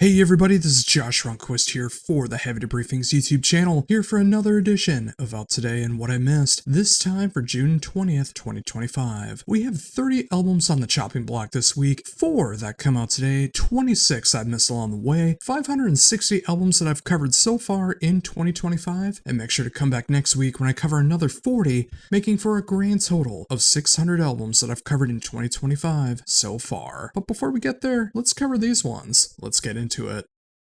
Hey everybody, this is Josh Ronquist here for the Heavy Debriefings YouTube channel, here for another edition of Out Today and What I Missed, this time for June 20th, 2025. We have 30 albums on the chopping block this week, 4 that come out today, 26 I've missed along the way, 560 albums that I've covered so far in 2025, and make sure to come back next week when I cover another 40, making for a grand total of 600 albums that I've covered in 2025 so far. But before we get there, let's cover these ones. Let's get into it.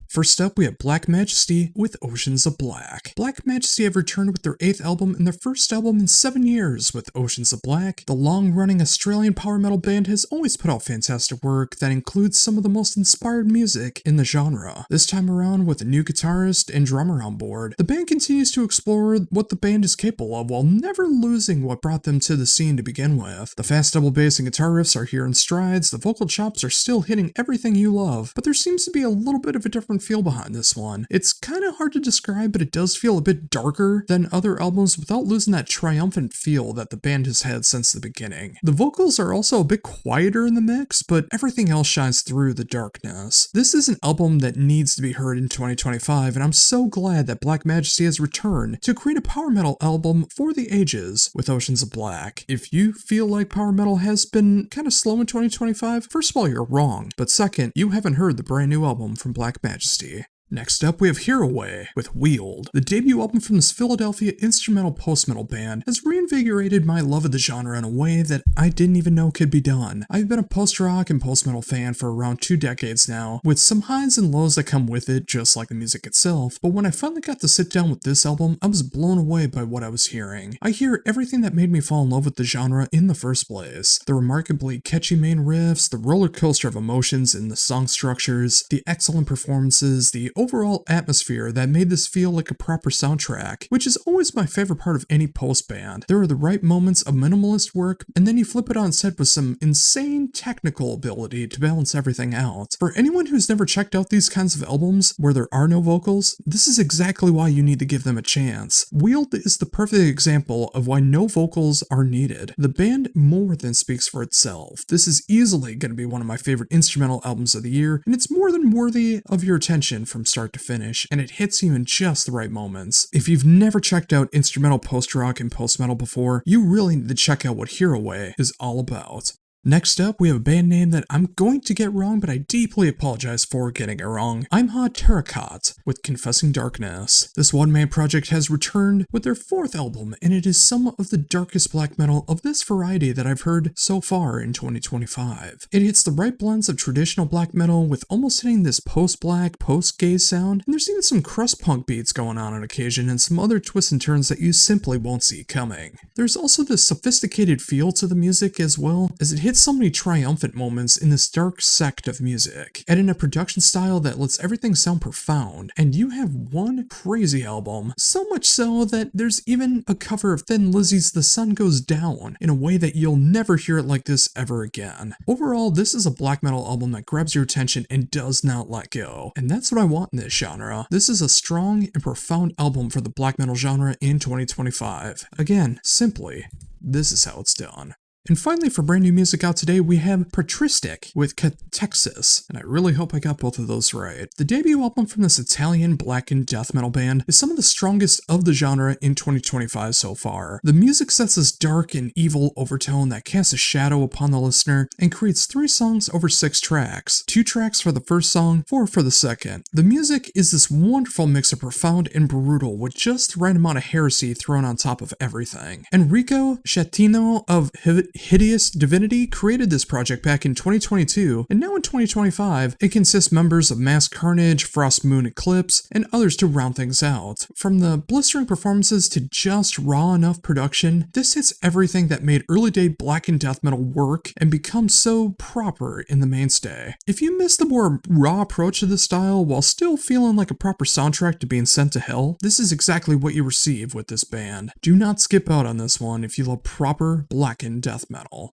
First up, we have Majesty with Oceans of Black. Majesty have returned with their 8th album and their first album in 7 years with Oceans of Black. The long-running Australian power metal band has always put out fantastic work that includes some of the most inspired music in the genre. This time around, with a new guitarist and drummer on board, the band continues to explore what the band is capable of while never losing what brought them to the scene to begin with. The fast double bass and guitar riffs are here in strides, the vocal chops are still hitting everything you love, but there seems to be a little bit of a different feel behind this one. It's kind of hard to describe, but it does feel a bit darker than other albums without losing that triumphant feel that the band has had since the beginning. The vocals are also a bit quieter in the mix, but everything else shines through the darkness. This is an album that needs to be heard in 2025, and I'm so glad that Majesty has returned to create a power metal album for the ages with Oceans of Black. If you feel like power metal has been kind of slow in 2025, first of all, you're wrong, but second, you haven't heard the brand new album from Majesty. Next up, we have Hero Way with Wield. The debut album from this Philadelphia instrumental post-metal band has reinvigorated my love of the genre in a way that I didn't even know could be done. I've been a post-rock and post-metal fan for around 2 decades now, with some highs and lows that come with it, just like the music itself, but when I finally got to sit down with this album, I was blown away by what I was hearing. I hear everything that made me fall in love with the genre in the first place. The remarkably catchy main riffs, the roller coaster of emotions in the song structures, the excellent performances, the overall atmosphere that made this feel like a proper soundtrack, which is always my favorite part of any post band. There are the right moments of minimalist work, and then you flip it on set with some insane technical ability to balance everything out. For anyone who's never checked out these kinds of albums where there are no vocals, this is exactly why you need to give them a chance. Wield is the perfect example of why no vocals are needed. The band more than speaks for itself. This is easily going to be one of my favorite instrumental albums of the year, and it's more than worthy of your attention from start to finish, and it hits you in just the right moments. If you've never checked out instrumental post-rock and post-metal before, you really need to check out what Hero Way is all about. Next up, we have a band name that I'm going to get wrong, but I deeply apologize for getting it wrong. I'm Terakat with Confessing Darkness. This one-man project has returned with their 4th album, and it is some of the darkest black metal of this variety that I've heard so far in 2025. It hits the right blends of traditional black metal with almost hitting this post-black, post-gaze sound, and there's even some crust punk beats going on occasion and some other twists and turns that you simply won't see coming. There's also this sophisticated feel to the music as well, as it hits so many triumphant moments in this dark sect of music, and in a production style that lets everything sound profound, and you have one crazy album, so much so that there's even a cover of Thin Lizzy's The Sun Goes Down in a way that you'll never hear it like this ever again. Overall, this is a black metal album that grabs your attention and does not let go, and that's what I want in this genre. This is a strong and profound album for the black metal genre in 2025. Again, simply, this is how it's done. And finally, for brand new music out today, we have Petristic with Catexis, and I really hope I got both of those right. The debut album from this Italian black and death metal band is some of the strongest of the genre in 2025 so far. The music sets this dark and evil overtone that casts a shadow upon the listener and creates 3 songs over 6 tracks. 2 tracks for the first song, 4 for the second. The music is this wonderful mix of profound and brutal with just the right amount of heresy thrown on top of everything. Enrico Schettino of Hideous Divinity created this project back in 2022, and now in 2025, it consists members of Mass Carnage, Frost Moon Eclipse, and others to round things out. From the blistering performances to just raw enough production, this hits everything that made early day black and death metal work and become so proper in the mainstay. If you miss the more raw approach to this style while still feeling like a proper soundtrack to being sent to hell, this is exactly what you receive with this band. Do not skip out on this one if you love proper black and death metal.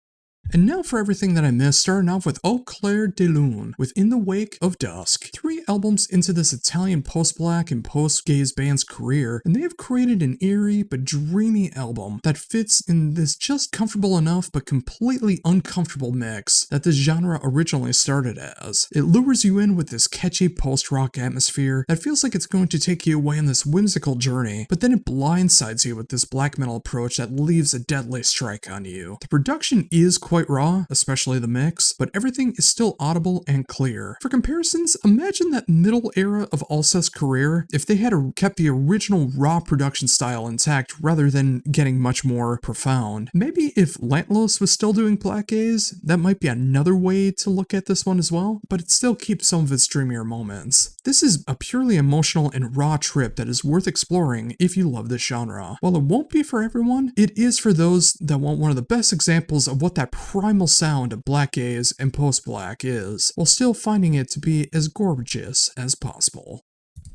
And now for everything that I missed, starting off with Au Clair de Lune, with In the Wake of Dusk. 3 albums into this Italian post-black and post-gaze band's career, and they have created an eerie but dreamy album that fits in this just comfortable enough but completely uncomfortable mix that this genre originally started as. It lures you in with this catchy post-rock atmosphere that feels like it's going to take you away on this whimsical journey, but then it blindsides you with this black metal approach that leaves a deadly strike on you. The production is quite raw, especially the mix, but everything is still audible and clear. For comparisons, imagine that middle era of Alcest's career if they had kept the original raw production style intact rather than getting much more profound. Maybe if Lantlos was still doing black gaze, that might be another way to look at this one as well, but it still keeps some of its dreamier moments. This is a purely emotional and raw trip that is worth exploring if you love this genre. While it won't be for everyone, it is for those that want one of the best examples of what that primal sound of black gaze and post-black is, while still finding it to be as gorgeous as possible.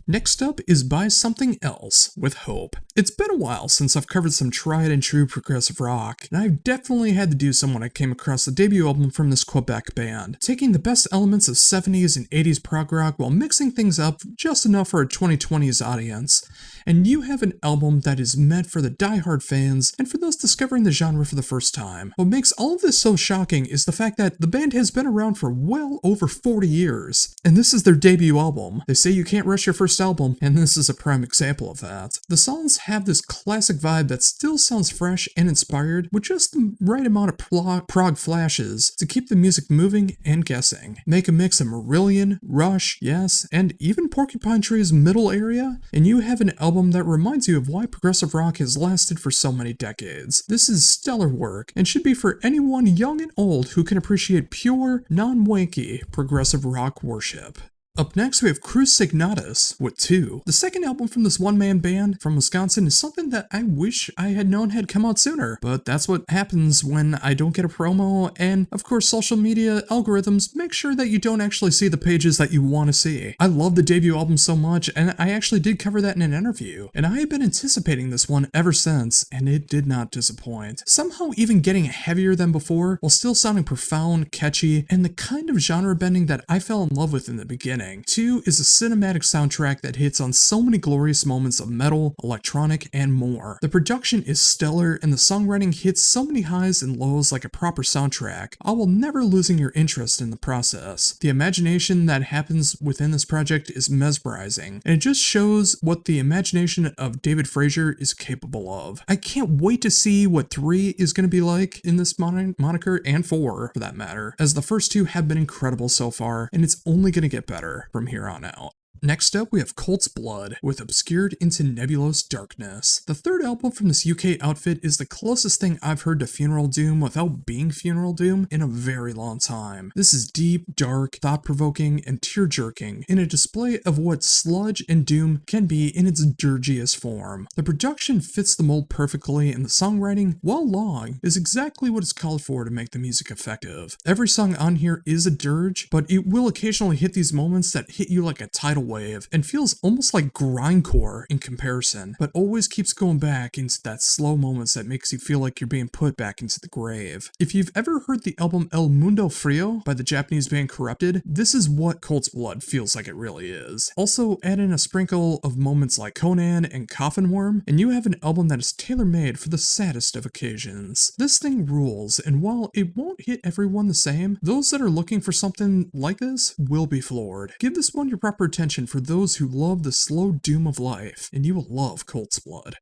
Next up is By Something Else with Hope. It's been a while since I've covered some tried and true progressive rock, and I've definitely had to do some when I came across the debut album from this Quebec band, taking the best elements of 70s and 80s prog rock while mixing things up just enough for a 2020s audience. And you have an album that is meant for the die-hard fans and for those discovering the genre for the first time. What makes all of this so shocking is the fact that the band has been around for well over 40 years, and this is their debut album. They say you can't rush your first album, and this is a prime example of that. The songs have this classic vibe that still sounds fresh and inspired, with just the right amount of prog flashes to keep the music moving and guessing. Make a mix of Marillion, Rush, Yes, and even Porcupine Tree's middle area, and you have an album that reminds you of why progressive rock has lasted for so many decades. This is stellar work, and should be for anyone young and old who can appreciate pure, non-wanky progressive rock worship. Up next, we have Signnotus with 2. The second album from this one-man band from Wisconsin is something that I wish I had known had come out sooner, but that's what happens when I don't get a promo, and of course social media algorithms make sure that you don't actually see the pages that you want to see. I love the debut album so much, and I actually did cover that in an interview, and I have been anticipating this one ever since, and it did not disappoint. Somehow even getting heavier than before, while still sounding profound, catchy, and the kind of genre bending that I fell in love with in the beginning. 2 is a cinematic soundtrack that hits on so many glorious moments of metal, electronic, and more. The production is stellar, and the songwriting hits so many highs and lows like a proper soundtrack, all while never losing your interest in the process. The imagination that happens within this project is mesmerizing, and it just shows what the imagination of David Fraser is capable of. I can't wait to see what 3 is going to be like in this moniker, and 4 for that matter, as the first 2 have been incredible so far, and it's only going to get better from here on out. Next up, we have Colts Blood with Obscured into Nebulous Darkness. The third album from this UK outfit is the closest thing I've heard to Funeral Doom without being Funeral Doom in a very long time. This is deep, dark, thought-provoking, and tear-jerking in a display of what sludge and doom can be in its dirgiest form. The production fits the mold perfectly, and the songwriting, while long, is exactly what is called for to make the music effective. Every song on here is a dirge, but it will occasionally hit these moments that hit you like a tidal wave and feels almost like grindcore in comparison, but always keeps going back into that slow moments that makes you feel like you're being put back into the grave. If you've ever heard the album El Mundo Frio by the Japanese band Corrupted, this is what Colts Blood feels like it really is. Also add in a sprinkle of moments like Conan and Coffin Worm, and you have an album that is tailor-made for the saddest of occasions. This thing rules, and while it won't hit everyone the same, those that are looking for something like this will be floored. Give this one your proper attention for those who love the slow doom of life, and you will love Colts Blood.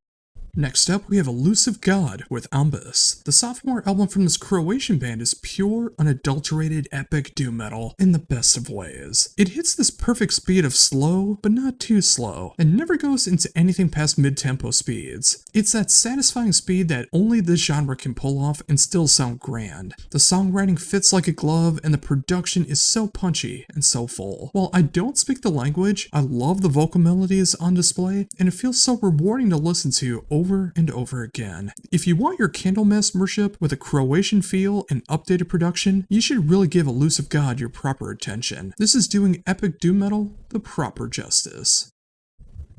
Next up, we have Elusive God with Ambus. The sophomore album from this Croatian band is pure, unadulterated, epic doom metal in the best of ways. It hits this perfect speed of slow, but not too slow, and never goes into anything past mid-tempo speeds. It's that satisfying speed that only this genre can pull off and still sound grand. The songwriting fits like a glove, and the production is so punchy and so full. While I don't speak the language, I love the vocal melodies on display, and it feels so rewarding to listen to over and over again. If you want your Candlemass worship with a Croatian feel and updated production, you should really give Elusive God your proper attention. This is doing epic doom metal the proper justice.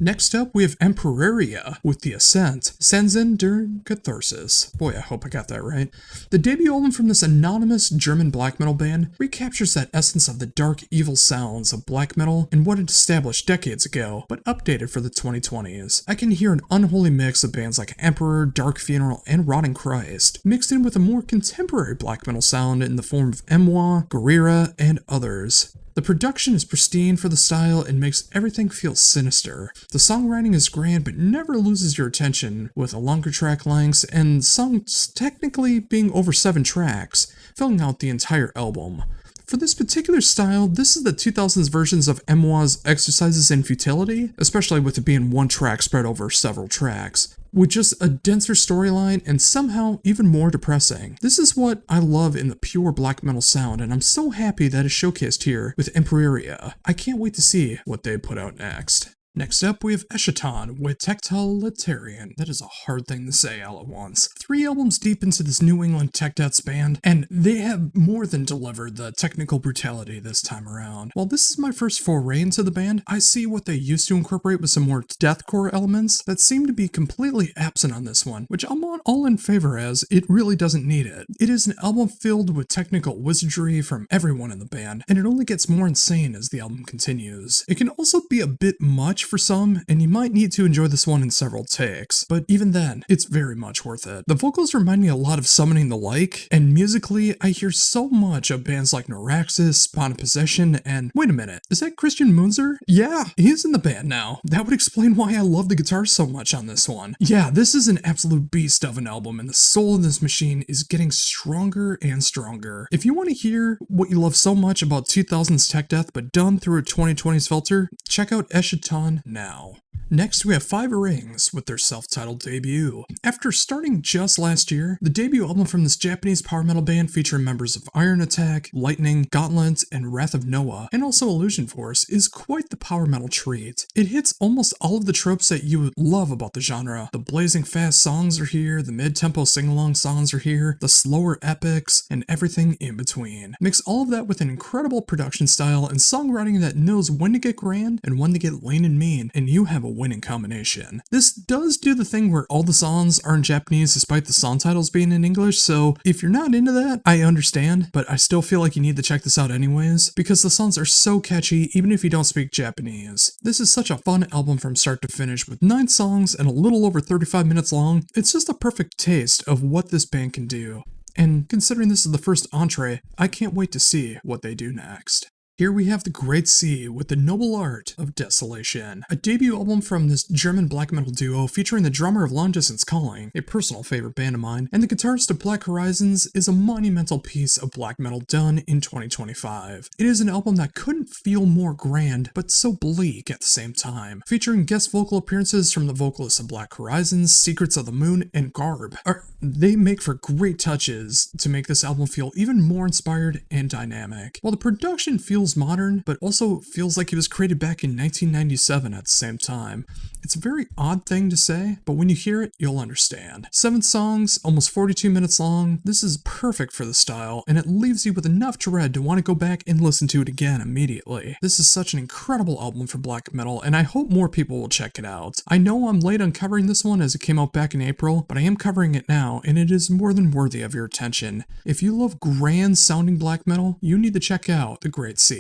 Next up, we have Emperoria with The Ascent, Sensen der Catharsis. Boy, I hope I got that right. The debut album from this anonymous German black metal band recaptures that essence of the dark, evil sounds of black metal and what it established decades ago, but updated for the 2020s. I can hear an unholy mix of bands like Emperor, Dark Funeral, and Rotting Christ, mixed in with a more contemporary black metal sound in the form of Emois, Guerrera, and others. The production is pristine for the style and makes everything feel sinister. The songwriting is grand but never loses your attention, with a longer track lengths and songs technically being over 7 tracks, filling out the entire album. For this particular style, this is the 2000s versions of Emois' Exercises in Futility, especially with it being one track spread over several tracks, with just a denser storyline and somehow even more depressing. This is what I love in the pure black metal sound, and I'm so happy that it's showcased here with Emperoria. I can't wait to see what they put out next. Next up, we have Echeton with Tectolitarian. That is a hard thing to say all at once. 3 albums deep into this New England tech death band, and they have more than delivered the technical brutality this time around. While this is my first foray into the band, I see what they used to incorporate with some more deathcore elements that seem to be completely absent on this one, which I'm all in favor as it really doesn't need it. It is an album filled with technical wizardry from everyone in the band, and it only gets more insane as the album continues. It can also be a bit much for some, and you might need to enjoy this one in several takes, but even then, it's very much worth it. The vocals remind me a lot of Summoning the Like, and musically, I hear so much of bands like Neuraxis, Spawn of Possession, and wait a minute, is that Christian Munzer? Yeah, he's in the band now. That would explain why I love the guitar so much on this one. Yeah, this is an absolute beast of an album, and the soul of this machine is getting stronger and stronger. If you want to hear what you love so much about 2000s tech death, but done through a 2020s filter, check out Echeton now. Next, we have Five Rings with their self-titled debut. After starting just last year, the debut album from this Japanese power metal band featuring members of Iron Attack, Lightning, Gauntlet, and Wrath of Noah, and also Illusion Force, is quite the power metal treat. It hits almost all of the tropes that you would love about the genre. The blazing fast songs are here, the mid-tempo sing-along songs are here, the slower epics, and everything in between. Mix all of that with an incredible production style and songwriting that knows when to get grand and when to get lean and mean, and you have a winning combination. This does do the thing where all the songs are in Japanese despite the song titles being in English, so if you're not into that, I understand, but I still feel like you need to check this out anyways, because the songs are so catchy even if you don't speak Japanese. This is such a fun album from start to finish with 9 songs and a little over 35 minutes long. It's just a perfect taste of what this band can do. And considering this is the first entree, I can't wait to see what they do next. Here we have The Great Sea with The Noble Art of Desolation, a debut album from this German black metal duo featuring the drummer of Long Distance Calling, a personal favorite band of mine, and the guitarist of Black Horizons is a monumental piece of black metal done in 2025. It is an album that couldn't feel more grand, but so bleak at the same time, featuring guest vocal appearances from the vocalists of Black Horizons, Secrets of the Moon, and Garb. They make for great touches to make this album feel even more inspired and dynamic. While the production feels modern, but also feels like it was created back in 1997 at the same time. It's a very odd thing to say, but when you hear it, you'll understand. 7 songs, almost 42 minutes long, this is perfect for the style, and it leaves you with enough dread to want to go back and listen to it again immediately. This is such an incredible album for black metal, and I hope more people will check it out. I know I'm late on covering this one as it came out back in April, but I am covering it now, and it is more than worthy of your attention. If you love grand sounding black metal, you need to check out The Great Sea.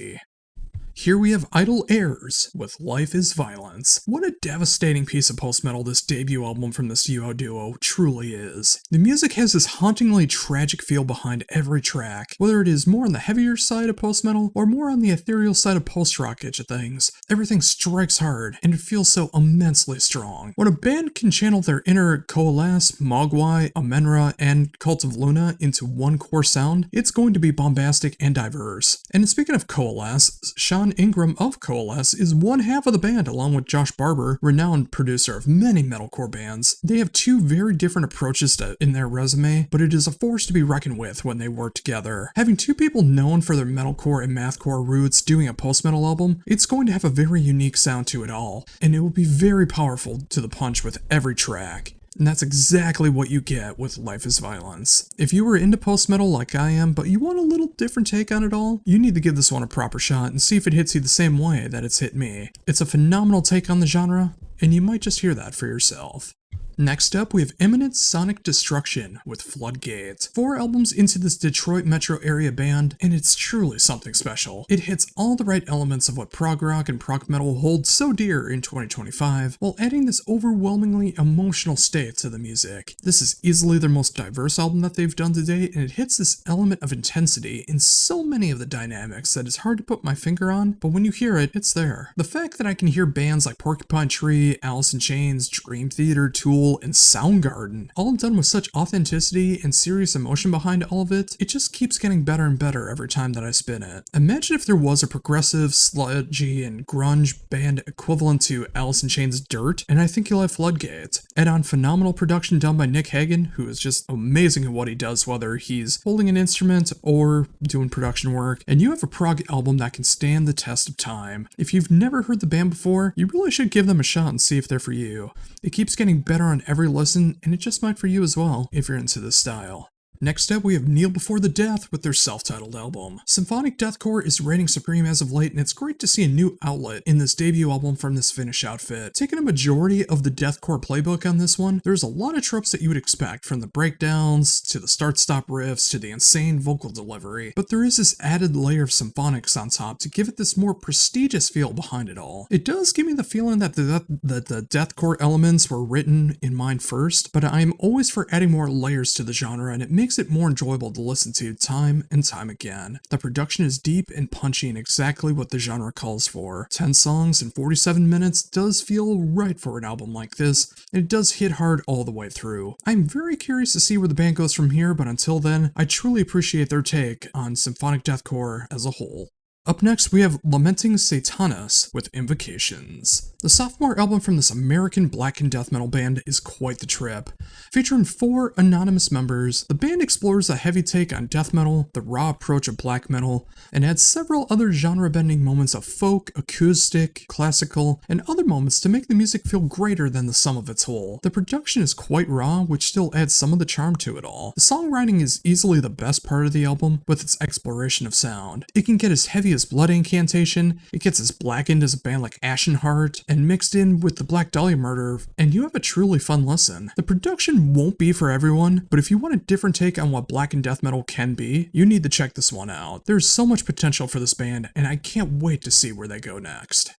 Here we have Idle Heirs with Life is Violence. What a devastating piece of post-metal this debut album from this duo truly is. The music has this hauntingly tragic feel behind every track, whether it is more on the heavier side of post-metal or more on the ethereal side of post-rock of things. Everything strikes hard, and it feels so immensely strong. When a band can channel their inner Coalesce, Mogwai, Amenra, and Cult of Luna into one core sound, it's going to be bombastic and diverse. And speaking of Coalesce, Sean Ingram of Coalesce is one half of the band along with Josh Barber, renowned producer of many metalcore bands. They have 2 very different approaches in their resume, but it is a force to be reckoned with when they work together. Having 2 people known for their metalcore and mathcore roots doing a post-metal album, it's going to have a very unique sound to it all, and it will be very powerful to the punch with every track. And that's exactly what you get with Life is Violence. If you were into post-metal like I am, but you want a little different take on it all, you need to give this one a proper shot and see if it hits you the same way that it's hit me. It's a phenomenal take on the genre, and you might just hear that for yourself. Next up, we have Eminent Sonic Destruction with Floodgate. 4 albums into this Detroit metro area band, and it's truly something special. It hits all the right elements of what prog rock and prog metal hold so dear in 2025, while adding this overwhelmingly emotional state to the music. This is easily their most diverse album that they've done to date, and it hits this element of intensity in so many of the dynamics that it's hard to put my finger on, but when you hear it, it's there. The fact that I can hear bands like Porcupine Tree, Alice in Chains, Dream Theater, Tool, and Soundgarden, all done with such authenticity and serious emotion behind all of it, it just keeps getting better and better every time that I spin it. Imagine if there was a progressive, sludgy, and grunge band equivalent to Alice in Chains' Dirt, and I think you'll have Floodgate. Add on phenomenal production done by Nick Hagen, who is just amazing at what he does, whether he's holding an instrument or doing production work, and you have a prog album that can stand the test of time. If you've never heard the band before, you really should give them a shot and see if they're for you. It keeps getting better on every listen, and it just might for you as well, if you're into this style. Next up, we have Kneel Before the Death with their self-titled album. Symphonic deathcore is reigning supreme as of late, and it's great to see a new outlet in this debut album from this Finnish outfit. Taking a majority of the deathcore playbook on this one, there's a lot of tropes that you would expect, from the breakdowns, to the start-stop riffs, to the insane vocal delivery, but there is this added layer of symphonics on top to give it this more prestigious feel behind it all. It does give me the feeling that the deathcore elements were written in mind first, but I'm always for adding more layers to the genre, and it makes it more enjoyable to listen to time and time again. The production is deep and punchy and exactly what the genre calls for. 10 songs in 47 minutes does feel right for an album like this, and it does hit hard all the way through. I'm very curious to see where the band goes from here, but until then, I truly appreciate their take on symphonic deathcore as a whole. Up next, we have Lamenting Satanas with Invocations. The sophomore album from this American black and death metal band is quite the trip. Featuring 4 anonymous members, the band explores a heavy take on death metal, the raw approach of black metal, and adds several other genre-bending moments of folk, acoustic, classical, and other moments to make the music feel greater than the sum of its whole. The production is quite raw, which still adds some of the charm to it all. The songwriting is easily the best part of the album, with its exploration of sound. It can get as heavy as Blood Incantation, it gets as blackened as a band like Ashenheart, and mixed in with the Black Dahlia Murder, and you have a truly fun listen. The production won't be for everyone, but if you want a different take on what black and death metal can be, you need to check this one out. There's so much potential for this band, and I can't wait to see where they go next.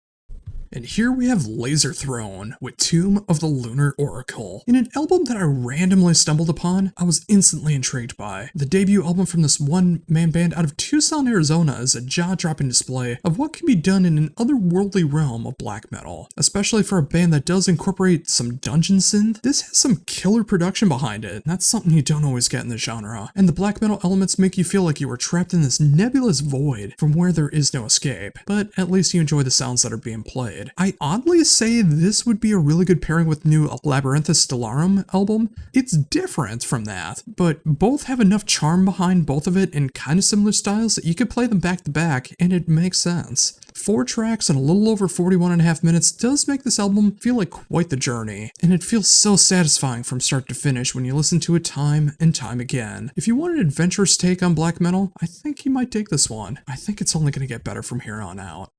And here we have Laser Throne with Tomb of the Lunar Oracle. In an album that I randomly stumbled upon, I was instantly intrigued by. The debut album from this one-man band out of Tucson, Arizona is a jaw-dropping display of what can be done in an otherworldly realm of black metal. Especially for a band that does incorporate some dungeon synth, this has some killer production behind it, and that's something you don't always get in the genre. And the black metal elements make you feel like you are trapped in this nebulous void from where there is no escape, but at least you enjoy the sounds that are being played. I oddly say this would be a really good pairing with the new Labyrinthus Stellarum album. It's different from that, but both have enough charm behind both of it in kind of similar styles that you could play them back to back and it makes sense. 4 tracks and a little over 41.5 minutes does make this album feel like quite the journey, and it feels so satisfying from start to finish when you listen to it time and time again. If you want an adventurous take on black metal, I think you might dig this one. I think it's only going to get better from here on out.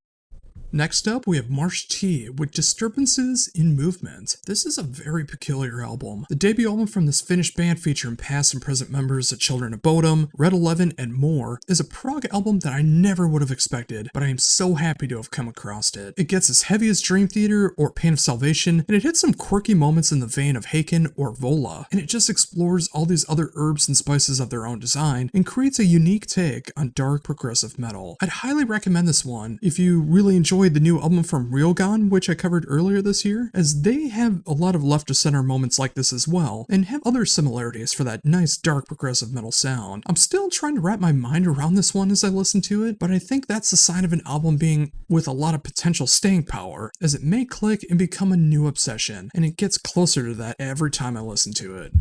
Next up, we have Marshte with Disturbances in Movement. This is a very peculiar album. The debut album from this Finnish band featuring past and present members of Children of Bodom, Red 11, and more is a prog album that I never would have expected, but I am so happy to have come across it. It gets as heavy as Dream Theater or Pain of Salvation, and it hits some quirky moments in the vein of Haken or Vola, and it just explores all these other herbs and spices of their own design and creates a unique take on dark progressive metal. I'd highly recommend this one if you really enjoy the new album from Ryogon, which I covered earlier this year, as they have a lot of left-of-center moments like this as well, and have other similarities for that nice dark progressive metal sound. I'm still trying to wrap my mind around this one as I listen to it, but I think that's the sign of an album being with a lot of potential staying power, as it may click and become a new obsession, and it gets closer to that every time I listen to it.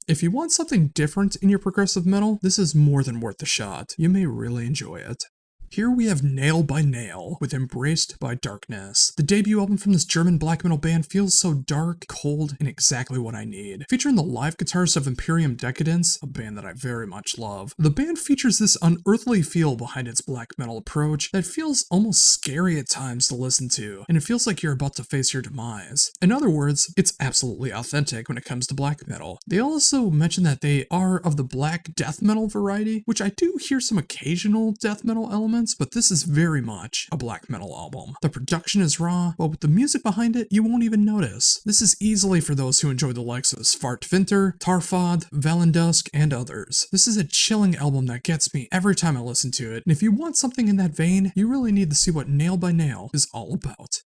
If you want something different in your progressive metal, this is more than worth the shot. You may really enjoy it. Here we have Nail by Nail with Embraced by Darkness. The debut album from this German black metal band feels so dark, cold, and exactly what I need. Featuring the live guitars of Imperium Decadence, a band that I very much love, the band features this unearthly feel behind its black metal approach that feels almost scary at times to listen to, and it feels like you're about to face your demise. In other words, it's absolutely authentic when it comes to black metal. They also mention that they are of the black death metal variety, which I do hear some occasional death metal elements, but this is very much a black metal album. The production is raw, but with the music behind it, you won't even notice. This is easily for those who enjoy the likes of Svartvinter, Tarfod, Valendusk, and others. This is a chilling album that gets me every time I listen to it, and if you want something in that vein, you really need to see what Nail by Nail is all about.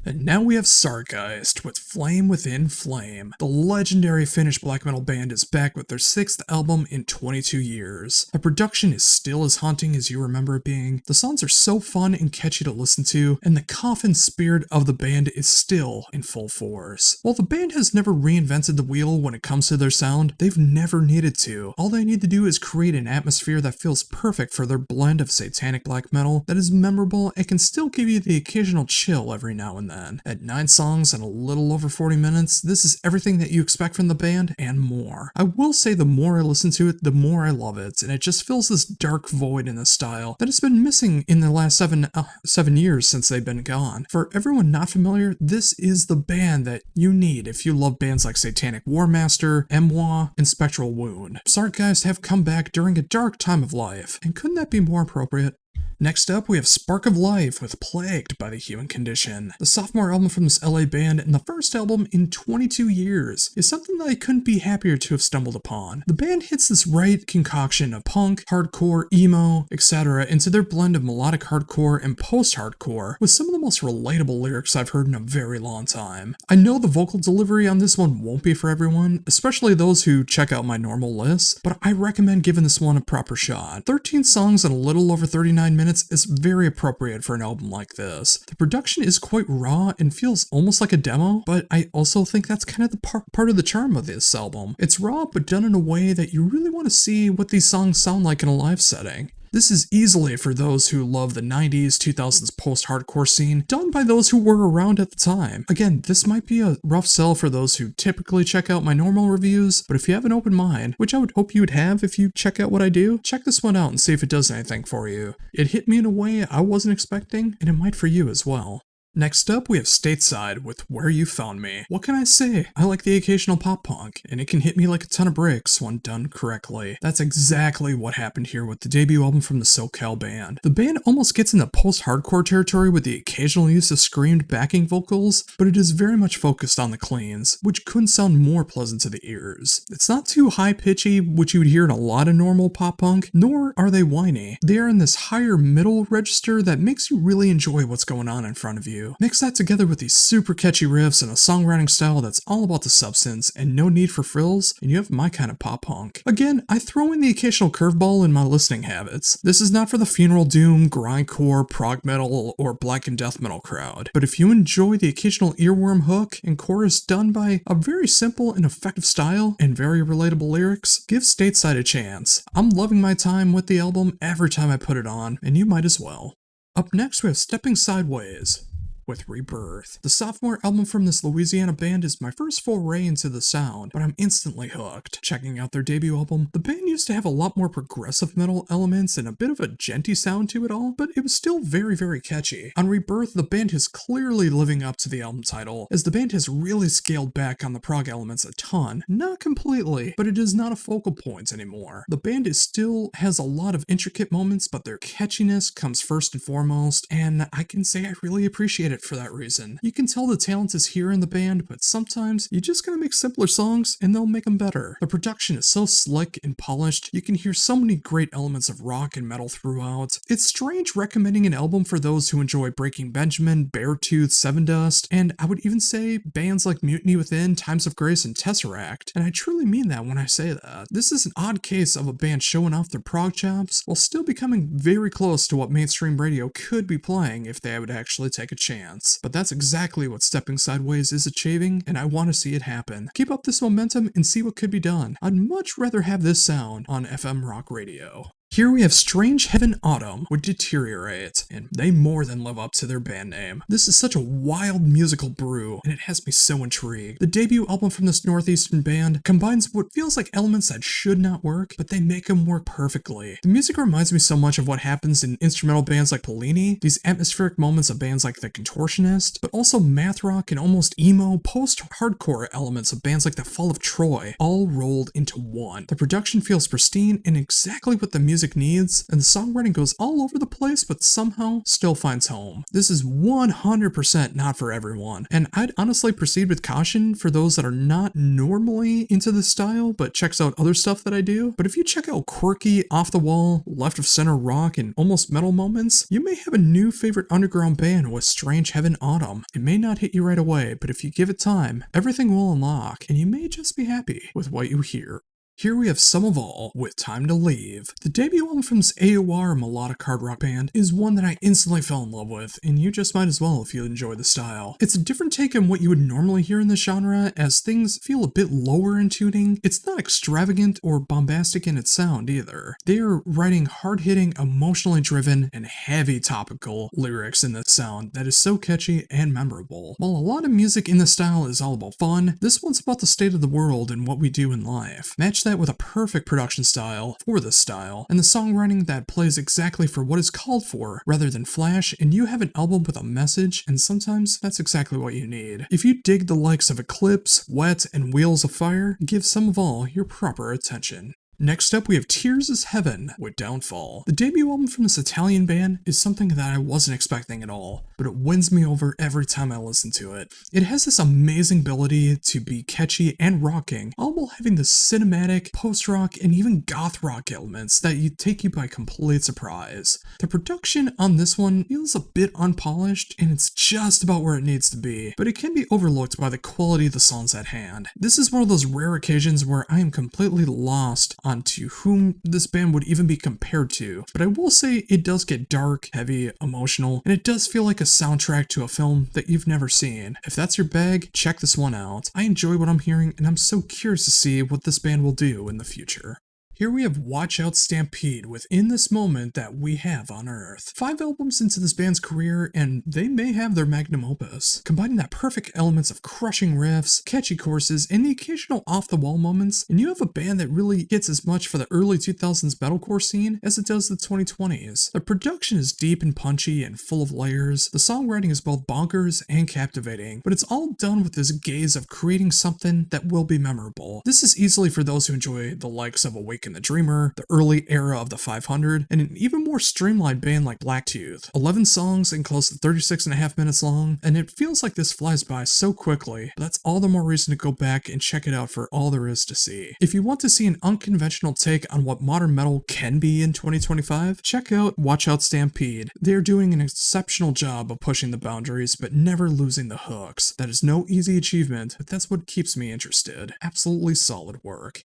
And now we have Sargeist with Flame Within Flame. The legendary Finnish black metal band is back with their 6th album in 22 years. The production is still as haunting as you remember it being. The songs are so fun and catchy to listen to, and the coffin spirit of the band is still in full force. While the band has never reinvented the wheel when it comes to their sound, they've never needed to. All they need to do is create an atmosphere that feels perfect for their blend of satanic black metal that is memorable and can still give you the occasional chill every now and then. At 9 songs and a little over 40 minutes, this is everything that you expect from the band and more. I will say the more I listen to it, the more I love it, and it just fills this dark void in the style that has been missing in the last seven years since they've been gone. For everyone not familiar, this is the band that you need if you love bands like Satanic Warmaster, Emois, and Spectral Wound. Sargeist have come back during a dark time of life, and couldn't that be more appropriate? Next up, we have Spark of Life with Plagued by the Human Condition. The sophomore album from this LA band and the first album in 22 years is something that I couldn't be happier to have stumbled upon. The band hits this right concoction of punk, hardcore, emo, etc. into their blend of melodic hardcore and post-hardcore with some of the most relatable lyrics I've heard in a very long time. I know the vocal delivery on this one won't be for everyone, especially those who check out my normal list, but I recommend giving this one a proper shot. 13 songs and a little over 39 minutes is very appropriate for an album like this. The production is quite raw and feels almost like a demo, but I also think that's kind of the part of the charm of this album. It's raw, but done in a way that you really want to see what these songs sound like in a live setting. This is easily for those who love the 90s, 2000s post-hardcore scene, done by those who were around at the time. Again, this might be a rough sell for those who typically check out my normal reviews, but if you have an open mind, which I would hope you would have if you check out what I do, check this one out and see if it does anything for you. It hit me in a way I wasn't expecting, and it might for you as well. Next up, we have Stateide with Where You Found Me. What can I say? I like the occasional pop punk, and it can hit me like a ton of bricks when done correctly. That's exactly what happened here with the debut album from the SoCal band. The band almost gets into post-hardcore territory with the occasional use of screamed backing vocals, but it is very much focused on the cleans, which couldn't sound more pleasant to the ears. It's not too high-pitchy, which you would hear in a lot of normal pop punk, nor are they whiny. They are in this higher middle register that makes you really enjoy what's going on in front of you. Mix that together with these super catchy riffs and a songwriting style that's all about the substance and no need for frills, and you have my kind of pop punk. Again, I throw in the occasional curveball in my listening habits. This is not for the funeral doom, grindcore, prog metal, or black and death metal crowd, but if you enjoy the occasional earworm hook and chorus done by a very simple and effective style and very relatable lyrics, give Stateide a chance. I'm loving my time with the album every time I put it on, and you might as well. Up next, we have Stepping Sideways with Rebirth. The sophomore album from this Louisiana band is my first foray into the sound, but I'm instantly hooked. Checking out their debut album, the band used to have a lot more progressive metal elements and a bit of a genty sound to it all, but it was still very, very catchy. On Rebirth, the band is clearly living up to the album title, as the band has really scaled back on the prog elements a ton. Not completely, but it is not a focal point anymore. The band still has a lot of intricate moments, but their catchiness comes first and foremost, and I can say I really appreciate it for that reason. You can tell the talent is here in the band, but sometimes you just gotta make simpler songs and they'll make them better. The production is so slick and polished, you can hear so many great elements of rock and metal throughout. It's strange recommending an album for those who enjoy Breaking Benjamin, Beartooth, Sevendust, and I would even say bands like Mutiny Within, Times of Grace, and Tesseract, and I truly mean that when I say that. This is an odd case of a band showing off their prog chops while still becoming very close to what mainstream radio could be playing if they would actually take a chance. But that's exactly what Stepping Sideways is achieving, and I want to see it happen. Keep up this momentum and see what could be done. I'd much rather have this sound on FM rock radio. Here we have Strange Heaven Autumn with Deteriorate, and they more than live up to their band name. This is such a wild musical brew, and it has me so intrigued. The debut album from this northeastern band combines what feels like elements that should not work, but they make them work perfectly. The music reminds me so much of what happens in instrumental bands like Polini, these atmospheric moments of bands like The Contortionist, but also math rock and almost emo, post-hardcore elements of bands like The Fall of Troy, all rolled into one. The production feels pristine and exactly what the music needs, and the songwriting goes all over the place but somehow still finds home. This is 100% not for everyone, and I'd honestly proceed with caution for those that are not normally into this style but checks out other stuff that I do. But if you check out quirky, off-the-wall, left-of-center rock and almost metal moments, you may have a new favorite underground band with Strange Heaven Autumn. It may not hit you right away, but if you give it time, everything will unlock, and you may just be happy with what you hear. Here we have Some of All with Time to Leave. The debut album from this AOR melodic hard rock band is one that I instantly fell in love with, and you just might as well if you enjoy the style. It's a different take on what you would normally hear in this genre, as things feel a bit lower in tuning. It's not extravagant or bombastic in its sound either. They are writing hard-hitting, emotionally driven, and heavy topical lyrics in this sound that is so catchy and memorable. While a lot of music in this style is all about fun, this one's about the state of the world and what we do in life. Match that with a perfect production style for this style, and the songwriting that plays exactly for what is called for rather than flash, and you have an album with a message, and sometimes that's exactly what you need. If you dig the likes of Eclipse, Wet, and Wheels of Fire, give Some of All your proper attention. Next up, we have Tears is Heaven with Downfall. The debut album from this Italian band is something that I wasn't expecting at all, but it wins me over every time I listen to it. It has this amazing ability to be catchy and rocking, all while having the cinematic, post-rock, and even goth rock elements that take you by complete surprise. The production on this one feels a bit unpolished, and it's just about where it needs to be, but it can be overlooked by the quality of the songs at hand. This is one of those rare occasions where I am completely lost onto whom this band would even be compared to, but I will say it does get dark, heavy, emotional, and it does feel like a soundtrack to a film that you've never seen. If that's your bag, check this one out. I enjoy what I'm hearing, and I'm so curious to see what this band will do in the future. Here we have Out Stampede with In This Moment That We Have on Earth. 5 albums into this band's career, and they may have their magnum opus. Combining that perfect elements of crushing riffs, catchy choruses, and the occasional off-the-wall moments, and you have a band that really gets as much for the early 2000s metalcore scene as it does the 2020s. The production is deep and punchy and full of layers. The songwriting is both bonkers and captivating, but it's all done with this gaze of creating something that will be memorable. This is easily for those who enjoy the likes of Awaken the Dreamer, the early era of the 500, and an even more streamlined band like Blacktooth. 11 songs and close to 36.5 minutes long, and it feels like this flies by so quickly, but that's all the more reason to go back and check it out for all there is to see. If you want to see an unconventional take on what modern metal can be in 2025, check out Out Stampede. They are doing an exceptional job of pushing the boundaries, but never losing the hooks. That is no easy achievement, but that's what keeps me interested. Absolutely solid work.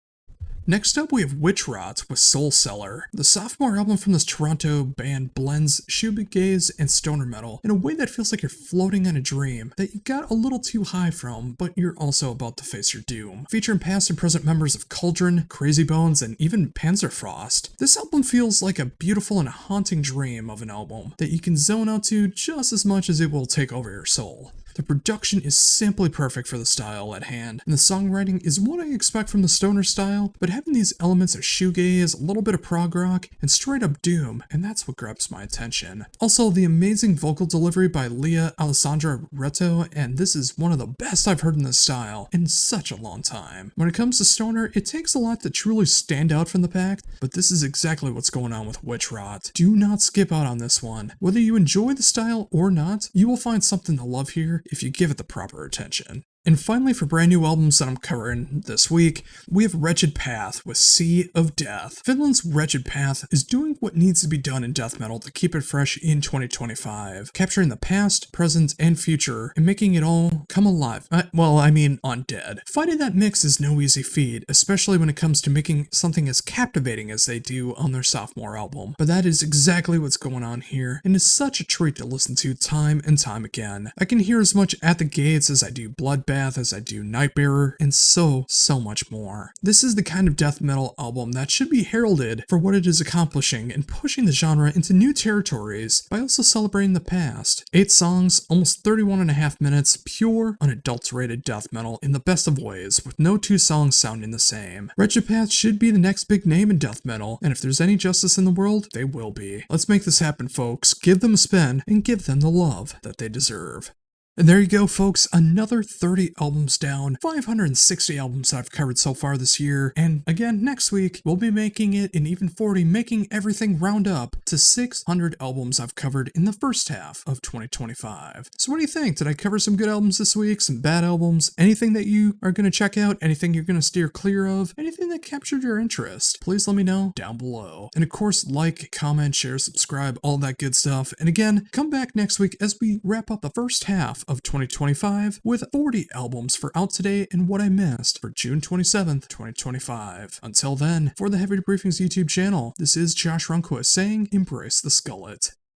Next up, we have Witch Rot with Soul Seller. The sophomore album from this Toronto band blends shoegaze and stoner metal in a way that feels like you're floating in a dream that you got a little too high from, but you're also about to face your doom. Featuring past and present members of Cauldron, Crazy Bones, and even Panzerfrost, this album feels like a beautiful and haunting dream of an album that you can zone out to just as much as it will take over your soul. The production is simply perfect for the style at hand, and the songwriting is what I expect from the stoner style, but having these elements of shoegaze, a little bit of prog rock, and straight up doom, and that's what grabs my attention. Also, the amazing vocal delivery by Leah Alessandra Reto, and this is one of the best I've heard in this style in such a long time. When it comes to stoner, it takes a lot to truly stand out from the pack, but this is exactly what's going on with Witch Rot. Do not skip out on this one. Whether you enjoy the style or not, you will find something to love here if you give it the proper attention. And finally, for brand new albums that I'm covering this week, we have Wretched Path with Sea of Death. Finland's Wretched Path is doing what needs to be done in death metal to keep it fresh in 2025, capturing the past, present, and future, and making it all come alive. Undead. Finding that mix is no easy feat, especially when it comes to making something as captivating as they do on their sophomore album. But that is exactly what's going on here, and is such a treat to listen to time and time again. I can hear as much At the Gates as I do Bloodbath, Path as I do Nightbearer, and so much more. This is the kind of death metal album that should be heralded for what it is accomplishing and pushing the genre into new territories by also celebrating the past. 8 songs, almost 31.5 minutes, pure, unadulterated death metal in the best of ways, with no 2 songs sounding the same. Wretched Path should be the next big name in death metal, and if there's any justice in the world, they will be. Let's make this happen, folks. Give them a spin, and give them the love that they deserve. And there you go, folks, another 30 albums down, 560 albums that I've covered so far this year, and again, next week, we'll be making it an even 40, making everything round up to 600 albums I've covered in the first half of 2025. So what do you think? Did I cover some good albums this week, some bad albums, anything that you are going to check out, anything you're going to steer clear of, anything that captured your interest? Please let me know down below. And of course, like, comment, share, subscribe, all that good stuff. And again, come back next week as we wrap up the first half of 2025 with 40 albums for Out Today and What I Missed for June 27th, 2025. Until then, for the Heavy Debriefings YouTube channel, this is Josh Runquist saying embrace the skullet.